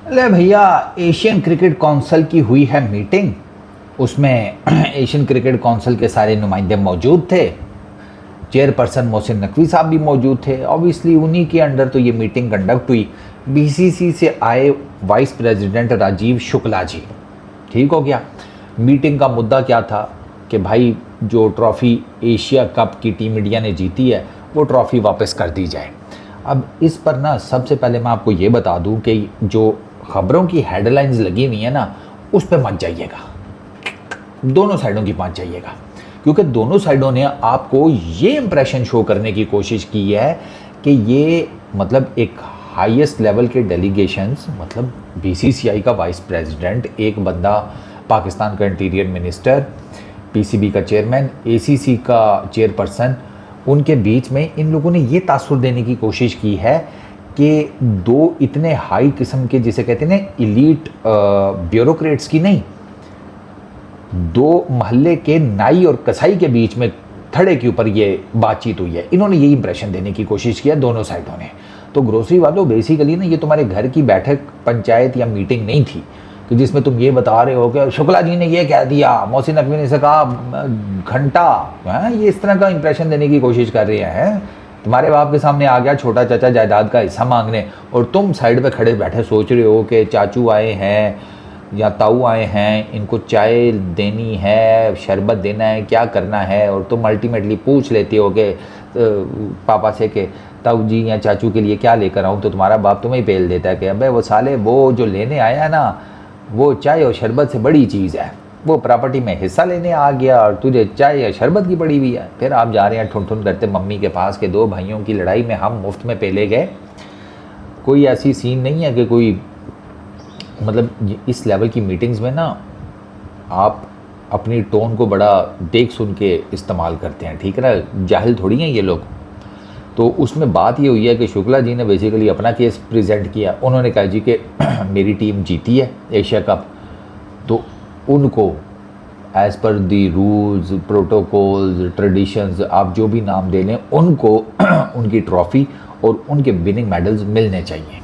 अरे भैया, Asian cricket council की हुई है मीटिंग। उसमें एशियन क्रिकेट काउंसिल के सारे नुमाइंदे मौजूद थे। चेयरपर्सन मोहसिन नकवी साहब भी मौजूद थे। ऑब्वियसली उन्हीं के अंडर तो ये मीटिंग कंडक्ट हुई। बीसीसी से आए वाइस प्रेसिडेंट राजीव शुक्ला जी। ठीक हो गया। मीटिंग का मुद्दा क्या था कि भाई जो ट्रॉफ़ी एशिया कप की टीम इंडिया ने जीती है वो ट्रॉफ़ी वापस कर दी जाए। अब इस पर ना सबसे पहले मैं आपको ये बता दूं कि जो ख़बरों की हेडलाइंस लगी हुई है ना, उस पर मत जाइएगा। दोनों साइडों की मत जाइएगा, क्योंकि दोनों साइडों ने आपको ये इंप्रेशन शो करने की कोशिश की है कि ये मतलब एक हाईएस्ट लेवल के डेलीगेशंस, मतलब बीसीसीआई का वाइस प्रेसिडेंट, एक बंदा पाकिस्तान का इंटीरियर मिनिस्टर, पीसीबी का चेयरमैन, एसीसी का चेयरपर्सन, उनके बीच में इन लोगों ने ये तासुर देने की कोशिश की है कि दो इतने हाई किस्म के, जिसे कहते हैं ना इलीट ब्यूरोक्रेट्स की नहीं, दो महल्ले के नाई और कसाई के बीच में थड़े के ऊपर ये बातचीत हुई है। इन्होंने यही इंप्रेशन देने की कोशिश किया दोनों साइडों ने। तो ग्रोसरी वालों, बेसिकली ना ये तुम्हारे घर की बैठक, पंचायत या मीटिंग नहीं थी कि जिसमें तुम ये बता रहे हो कि शुक्ला जी ने ये कह दिया, मोहसिन नकवी ने से कहा घंटा, ये इस तरह का इंप्रेशन देने की कोशिश कर रहे हैं। तुम्हारे बाप के सामने आ गया छोटा चाचा जायदाद का हिस्सा मांगने, और तुम साइड पे खड़े बैठे सोच रहे हो कि चाचू आए हैं या ताऊ आए हैं, इनको चाय देनी है, शरबत देना है, क्या करना है, और तुम अल्टीमेटली पूछ लेते हो कि पापा से कि ताऊ जी या चाचू के लिए क्या लेकर आऊँ, तो तुम्हारा बाप तुम्हें पेल देता है कि अबे वो साले, वो जो लेने आया है ना, वो चाय और शरबत से बड़ी चीज़ है, वो प्रॉपर्टी में हिस्सा लेने आ गया और तुझे चाय या शरबत की पड़ी हुई है। फिर आप जा रहे हैं ठुन ठुन करते मम्मी के पास के दो भाइयों की लड़ाई में हम मुफ्त में पेले गए। कोई ऐसी सीन नहीं है कि कोई, मतलब इस लेवल की मीटिंग्स में ना आप अपनी टोन को बड़ा देख सुन के इस्तेमाल करते हैं, ठीक है ना, जाहिल थोड़ी हैं ये लोग। तो उसमें बात ये हुई है कि शुक्ला जी ने बेसिकली अपना केस प्रेजेंट किया। उन्होंने कहा जी कि मेरी टीम जीती है एशिया कप, तो उनको एज़ पर दी रूल्स, प्रोटोकॉल्स, ट्रेडिशंस, आप जो भी नाम दे लें, उनको उनकी ट्रॉफ़ी और उनके विनिंग मेडल्स मिलने चाहिए,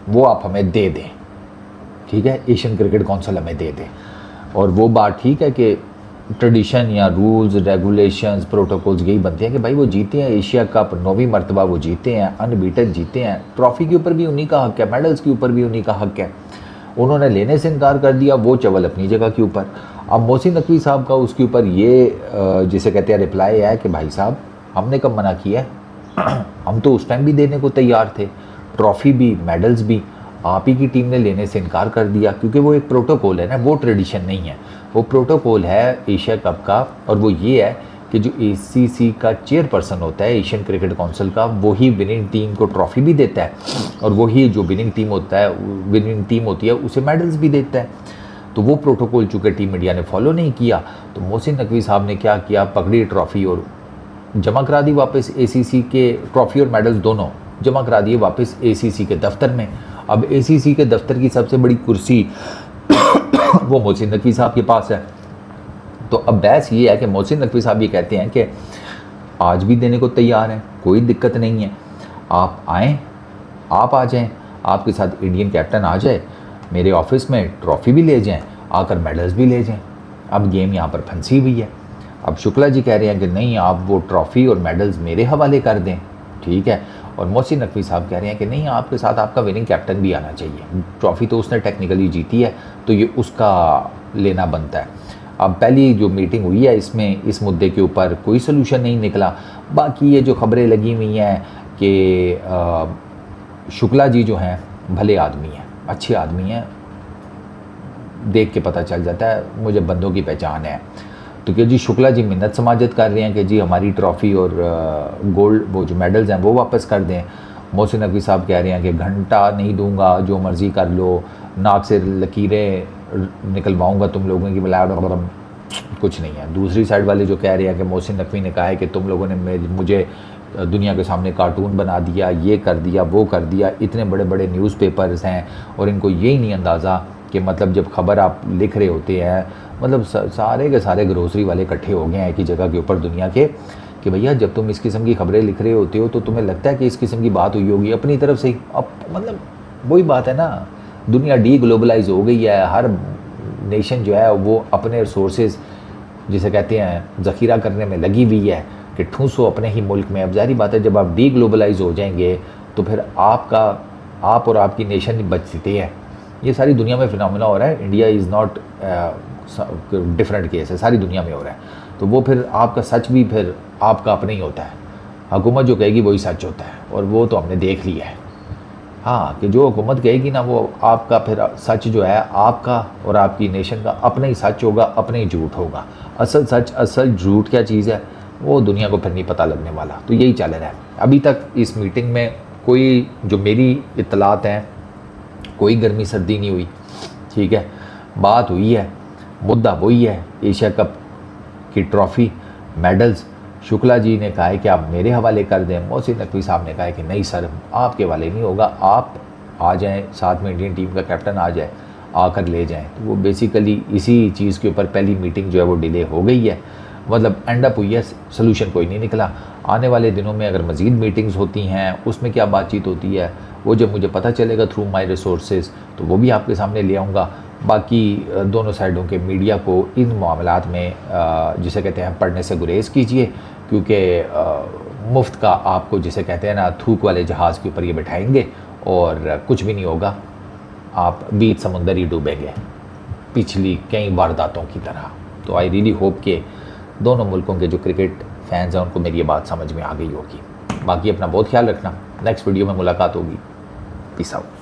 वो आप हमें दे दें, ठीक है, एशियन क्रिकेट काउंसिल हमें दे दे। और वो बात ठीक है कि ट्रेडिशन या रूल्स, रेगुलेशंस, प्रोटोकॉल्स यही बनते हैं कि भाई वो जीते हैं एशिया कप, 9वीं मरतबा वो जीते हैं, अनबीटन जीते हैं, ट्रॉफ़ी के ऊपर भी उन्हीं का हक है, मेडल्स के ऊपर भी उन्हीं का हक है। उन्होंने लेने से इनकार कर दिया, वो चवल अपनी जगह के ऊपर। अब मोहसिन नकवी साहब का उसके ऊपर ये जिसे कहते हैं रिप्लाई है कि भाई साहब, हमने कब मना किया है, हम तो उस टाइम भी देने को तैयार थे, ट्रॉफ़ी भी मेडल्स भी, आप ही की टीम ने लेने से इनकार कर दिया, क्योंकि वो एक प्रोटोकॉल है ना, वो ट्रेडिशन नहीं है, वो प्रोटोकॉल है एशिया कप का। और वो ये है कि जो एसीसी का चेयरपर्सन होता है एशियन क्रिकेट काउंसिल का, वही विनिंग टीम को ट्रॉफ़ी भी देता है, और वही जो विनिंग टीम होता है, विनिंग टीम होती है, उसे मेडल्स भी देता है। तो वो प्रोटोकॉल चूँकि टीम इंडिया ने फॉलो नहीं किया, तो मोहसिन नकवी साहब ने क्या किया, पकड़ी ट्रॉफ़ी और जमा करा दी वापस एसीसी के, ट्रॉफ़ी और मेडल्स दोनों जमा करा दिए वापस एसीसी के दफ्तर में। अब एसीसी के दफ्तर की सबसे बड़ी कुर्सी वो मोहसिन नकवी साहब के पास है। तो अब बहस ये है कि मोहसिन नकवी साहब ये कहते हैं कि आज भी देने को तैयार हैं, कोई दिक्कत नहीं है, आप आएँ, आप आ जाएँ, आपके साथ इंडियन कैप्टन आ जाए, मेरे ऑफिस में ट्रॉफ़ी भी ले जाएँ, आकर मेडल्स भी ले जाएँ। अब गेम यहाँ पर फंसी हुई है। अब शुक्ला जी कह रहे हैं कि नहीं, आप वो ट्रॉफ़ी और मेडल्स मेरे हवाले कर दें, ठीक है। और मोहसिन नकवी साहब कह रहे हैं कि नहीं, आपके साथ आपका विनिंग कैप्टन भी आना चाहिए, ट्रॉफ़ी तो उसने टेक्निकली जीती है, तो ये उसका लेना बनता है। अब पहली जो मीटिंग हुई है इसमें इस मुद्दे के ऊपर कोई सलूशन नहीं निकला। बाकी ये जो खबरें लगी हुई हैं कि शुक्ला जी जो हैं भले आदमी हैं, अच्छे आदमी हैं, देख के पता चल जाता है, मुझे बंदों की पहचान है। तो कि जी शुक्ला जी मिन्नत समाजत कर रहे हैं कि जी हमारी ट्रॉफ़ी और गोल्ड वो जो मेडल्स हैं वो वापस कर दें। मोहसिन नकवी साहब कह रहे हैं कि घंटा नहीं दूंगा, जो मर्ज़ी कर लो, नाक से लकीरें निकलवाऊंगा तुम लोगों की, बला कुछ नहीं है। दूसरी साइड वाले जो कह रहे हैं कि मोहसिन नकवी ने कहा है कि तुम लोगों ने मुझे दुनिया के सामने कार्टून बना दिया, ये कर दिया, वो कर दिया, इतने बड़े बड़े न्यूज़पेपर्स हैं और इनको यही नहीं अंदाज़ा कि मतलब जब ख़बर आप लिख रहे होते हैं, मतलब सारे के सारे ग्रोसरी वाले इकट्ठे हो गए हैं एक ही जगह के ऊपर दुनिया के, कि भैया जब तुम इस किस्म की खबरें लिख रहे होते हो तो तुम्हें लगता है कि इस किस्म की बात हुई होगी अपनी तरफ से ही। अब मतलब वही बात है ना, दुनिया डी ग्लोबलाइज हो गई है, हर नेशन जो है वो अपने रिसोर्सेज जिसे कहते हैं ज़ख़ीरा करने में लगी हुई है कि ठूंसो अपने ही मुल्क में। अब ज़ाहिर बात है जब आप डी ग्लोबलाइज हो जाएंगे तो फिर आप और आपकी नेशन बचती है। ये सारी दुनिया में फिनोमेना हो रहा है, India is not different case है, सारी दुनिया में हो रहा है। तो वो फिर आपका सच भी फिर आपका अपना ही होता है, हुकूमत जो कहेगी वही सच होता है, और वो तो हमने देख लिया है। हाँ कि जो हुकूमत कहेगी ना वो आपका फिर सच जो है आपका और आपकी नेशन का अपना ही सच होगा, अपना ही झूठ होगा। असल सच असल झूठ क्या चीज़ है वो दुनिया को फिर नहीं पता लगने वाला। तो यही चल रहा है अभी तक। इस मीटिंग में कोई जो मेरी इत्तलात हैं कोई गर्मी सर्दी नहीं हुई, ठीक है। बात हुई है, मुद्दा वही है, एशिया कप की ट्रॉफ़ी, मेडल्स। शुक्ला जी ने कहा है कि आप मेरे हवाले कर दें, मोहसिन नकवी साहब ने कहा है कि नहीं सर आपके हवाले नहीं होगा, आप आ जाएं, साथ में इंडियन टीम का कैप्टन आ जाए, आकर ले जाएं। तो वो बेसिकली इसी चीज़ के ऊपर पहली मीटिंग जो है वो डिले हो गई है, मतलब एंड अप हुई है, सोल्यूशन कोई नहीं निकला। आने वाले दिनों में अगर मज़ीद मीटिंग्स होती हैं उसमें क्या बातचीत होती है वो जब मुझे पता चलेगा थ्रू माई रिसोर्सेज तो वो भी आपके सामने ले आऊँगा। बाकी दोनों साइडों के मीडिया को इन मामलात में जिसे कहते हैं पढ़ने से गुरेज कीजिए, क्योंकि मुफ्त का आपको जिसे कहते हैं ना थूक वाले जहाज़ के ऊपर ये बैठाएंगे और कुछ भी नहीं होगा, आप बीच समुंदर ही डूबेंगे पिछली कई वारदातों की तरह। तो आई रियली होप कि दोनों मुल्कों के जो क्रिकेट फैंस हैं उनको मेरी ये बात समझ में आ गई होगी। बाकी अपना बहुत ख्याल रखना, नेक्स्ट वीडियो में मुलाकात होगी। Peace out.